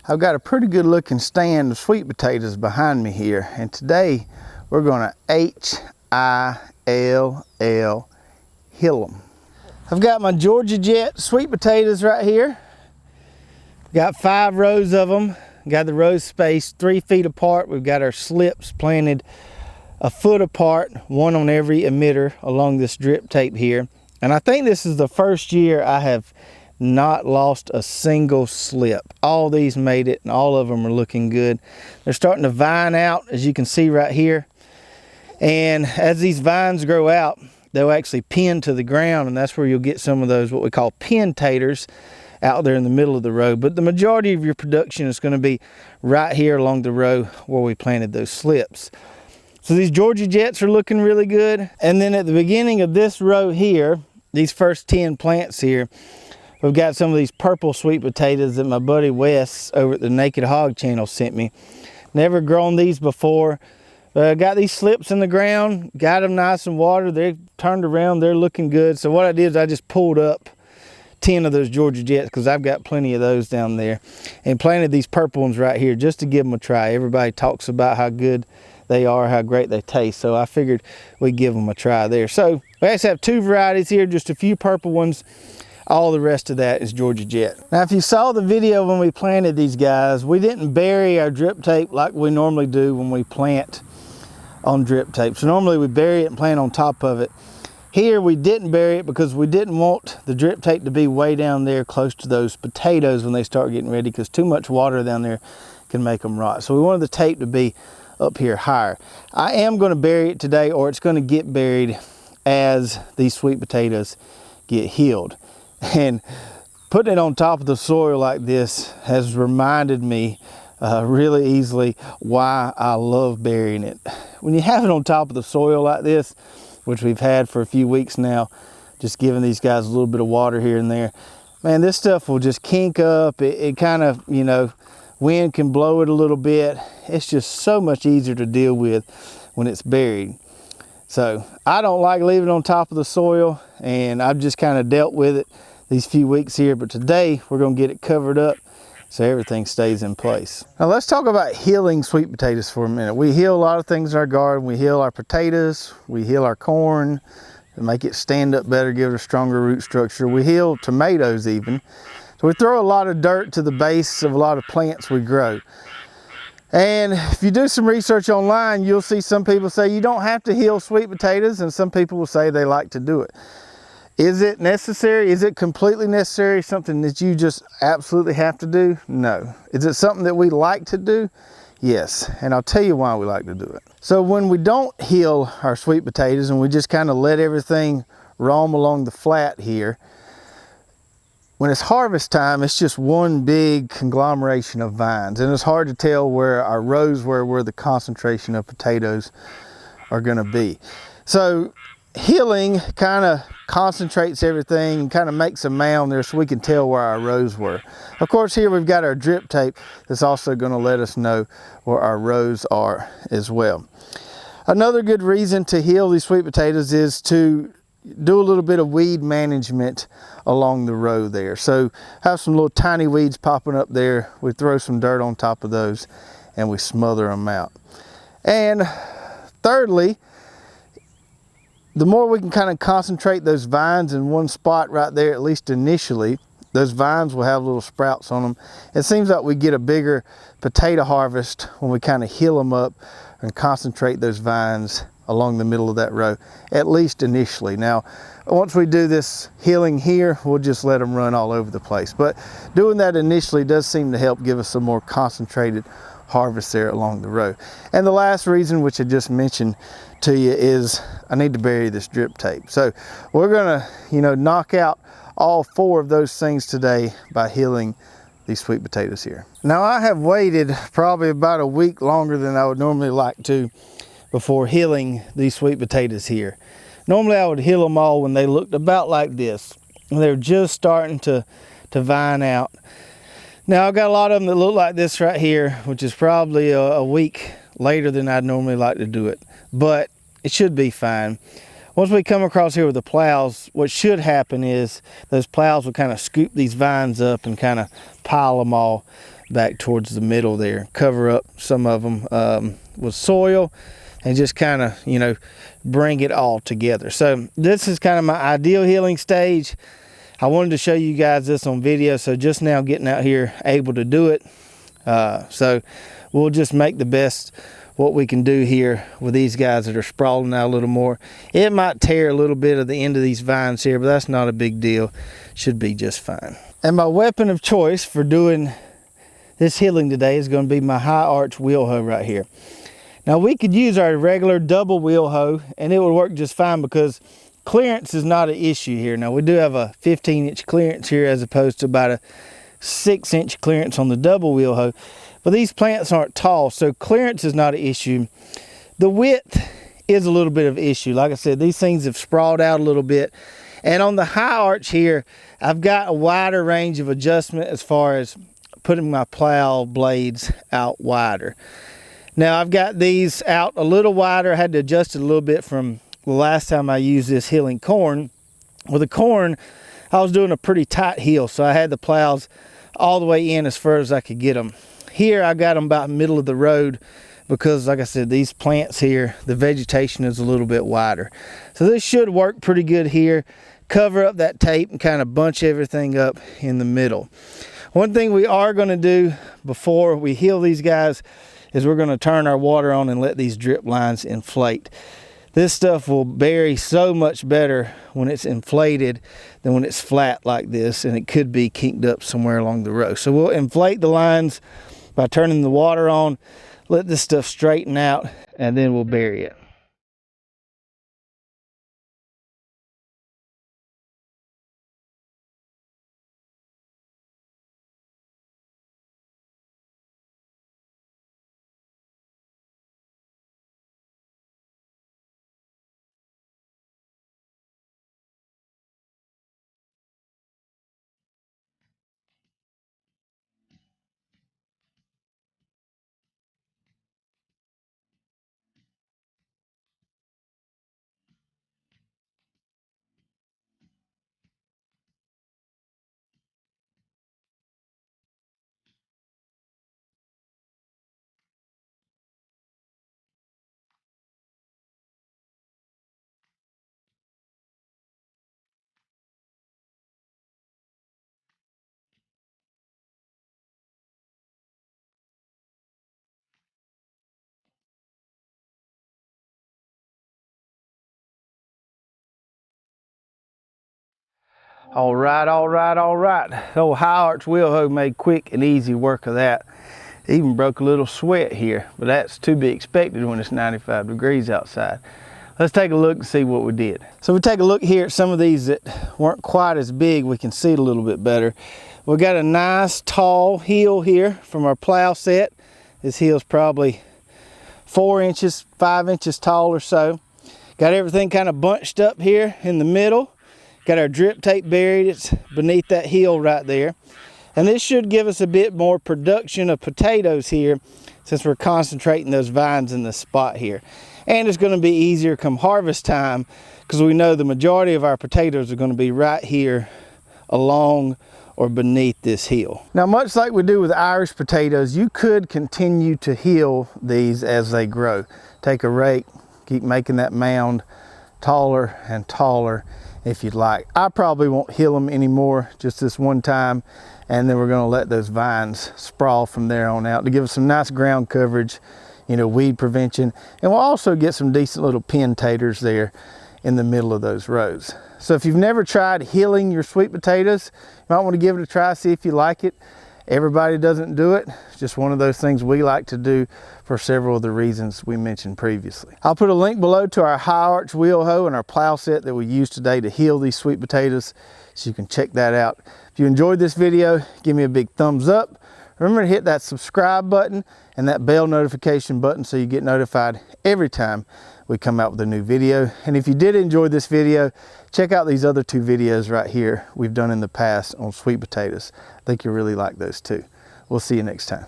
I've got a pretty good looking stand of sweet potatoes behind me here, and today we're gonna H-I-L-L hill them. I've got my Georgia Jet sweet potatoes right here. Got 5 rows of them. Got the rows spaced 3 feet apart. We've got our slips planted a foot apart, one on every emitter along this drip tape here. And I think this is the first year I have not lost a single slip. All these made it and all of them are looking good. They're starting to vine out, as you can see right here. And as these vines grow out, they'll actually pin to the ground, and that's where you'll get some of those what we call pin taters out there in the middle of the row. But the majority of your production is going to be right here along the row where we planted those slips. So these Georgia Jets are looking really good. And then at the beginning of this row here, these first 10 plants here, we've got some of these purple sweet potatoes that my buddy Wes over at the Naked Hog channel sent me. Never grown these before. Got these slips in the ground, got them nice and watered. They're turned around, they're looking good. So what I did is I just pulled up 10 of those Georgia Jets, because I've got plenty of those down there, and planted these purple ones right here just to give them a try. Everybody talks about how good they are, how great they taste, so I figured we'd give them a try there. So we actually have 2 varieties here, just a few purple ones. All the rest of that is Georgia Jet. Now, if you saw the video when we planted these guys, we didn't bury our drip tape like we normally do when we plant on drip tape. So normally we bury it and plant on top of it. Here we didn't bury it because we didn't want the drip tape to be way down there close to those potatoes when they start getting ready, because too much water down there can make them rot. So we wanted the tape to be up here higher. I am going to bury it today, or it's going to get buried as these sweet potatoes get healed. And putting it on top of the soil like this has reminded me really easily why I love burying it. When you have it on top of the soil like this, which we've had for a few weeks now, just giving these guys a little bit of water here and there, man, this stuff will just kink up. It kind of, you know, wind can blow it a little bit. It's just so much easier to deal with when it's buried. So I don't like leaving it on top of the soil, and I've just kind of dealt with it these few weeks here, but today we're going to get it covered up so everything stays in place. Now let's talk about healing sweet potatoes for a minute. We heal a lot of things in our garden. We heal our potatoes, we heal our corn to make it stand up better, give it a stronger root structure. We heal tomatoes even. So we throw a lot of dirt to the base of a lot of plants we grow. And if you do some research online, you'll see some people say you don't have to heal sweet potatoes, and some people will say they like to do it. Is it necessary? Is it completely necessary? Something that you just absolutely have to do? No. Is it something that we like to do? Yes. And I'll tell you why we like to do it. So when we don't heal our sweet potatoes and we just kind of let everything roam along the flat here, when it's harvest time, it's just one big conglomeration of vines, and it's hard to tell where our rows where the concentration of potatoes are going to be. So healing kind of concentrates everything and kind of makes a mound there so we can tell where our rows were. Of course, here we've got our drip tape that's also going to let us know where our rows are as well. Another good reason to heal these sweet potatoes is to do a little bit of weed management along the row there. So have some little tiny weeds popping up there. We throw some dirt on top of those and we smother them out. And thirdly, the more we can kind of concentrate those vines in one spot right there, at least initially, those vines will have little sprouts on them. It seems like we get a bigger potato harvest when we kind of heal them up and concentrate those vines along the middle of that row, at least initially. Now, once we do this healing here, we'll just let them run all over the place. But doing that initially does seem to help give us a more concentrated harvest there along the row. And the last reason, which I just mentioned to you, is I need to bury this drip tape. So we're gonna, knock out all 4 of those things today by healing these sweet potatoes here. Now, I have waited probably about a week longer than I would normally like to before healing these sweet potatoes here. Normally I would heal them all when they looked about like this, and they're just starting to vine out. Now I've got a lot of them that look like this right here, which is probably a week later than I'd normally like to do it, but it should be fine. Once we come across here with the plows, what should happen is those plows will kind of scoop these vines up and kind of pile them all back towards the middle there. Cover up some of them with soil and just kind of, you know, bring it all together. So this is kind of my ideal healing stage. I wanted to show you guys this on video, so just now getting out here able to do it. So we'll just make the best what we can do here with these guys that are sprawling out a little more. It might tear a little bit of the end of these vines here, but that's not a big deal. Should be just fine. And my weapon of choice for doing this healing today is going to be my high arch wheel hoe right here. Now we could use our regular double wheel hoe and it would work just fine because clearance is not an issue here. Now we do have a 15-inch clearance here as opposed to about a 6-inch clearance on the double wheel hoe. But these plants aren't tall, so clearance is not an issue. The width is a little bit of an issue. Like I said, these things have sprawled out a little bit. And on the high arch here, I've got a wider range of adjustment as far as putting my plow blades out wider. Now I've got these out a little wider. I had to adjust it a little bit from the last time I used this healing corn. With the corn, I was doing a pretty tight heel, so I had the plows all the way in as far as I could get them. Here I got them about middle of the road because, like I said, these plants here, the vegetation is a little bit wider. So this should work pretty good here. Cover up that tape and kind of bunch everything up in the middle. One thing we are going to do before we heal these guys is we're going to turn our water on and let these drip lines inflate. This stuff will bury so much better when it's inflated than when it's flat like this, and it could be kinked up somewhere along the row. So we'll inflate the lines by turning the water on, let this stuff straighten out, and then we'll bury it. All right. Old high arch wheel hoe made quick and easy work of that. Even broke a little sweat here, but that's to be expected when it's 95 degrees outside. Let's take a look and see what we did. So we take a look here at some of these that weren't quite as big. We can see it a little bit better. We got a nice tall heel here from our plow set. This heel's probably 4 inches, 5 inches tall or so. Got everything kind of bunched up here in the middle. Got our drip tape buried. It's beneath that heel right there. And this should give us a bit more production of potatoes here since we're concentrating those vines in this spot here. And it's going to be easier come harvest time because we know the majority of our potatoes are going to be right here along or beneath this heel. Now, much like we do with Irish potatoes, you could continue to heal these as they grow. Take a rake, keep making that mound taller and taller if you'd like. I probably won't heal them anymore, just this one time, and then we're going to let those vines sprawl from there on out to give us some nice ground coverage, you know, weed prevention, and we'll also get some decent little pin taters there in the middle of those rows. So if you've never tried healing your sweet potatoes, you might want to give it a try, see if you like it. Everybody doesn't do it. It's just one of those things we like to do for several of the reasons we mentioned previously. I'll put a link below to our high arch wheel hoe and our plow set that we used today to heal these sweet potatoes, so you can check that out. If you enjoyed this video, give me a big thumbs up. Remember to hit that subscribe button and that bell notification button so you get notified every time we come out with a new video. And if you did enjoy this video, check out these other 2 videos right here we've done in the past on sweet potatoes. I think you'll really like those too. We'll see you next time.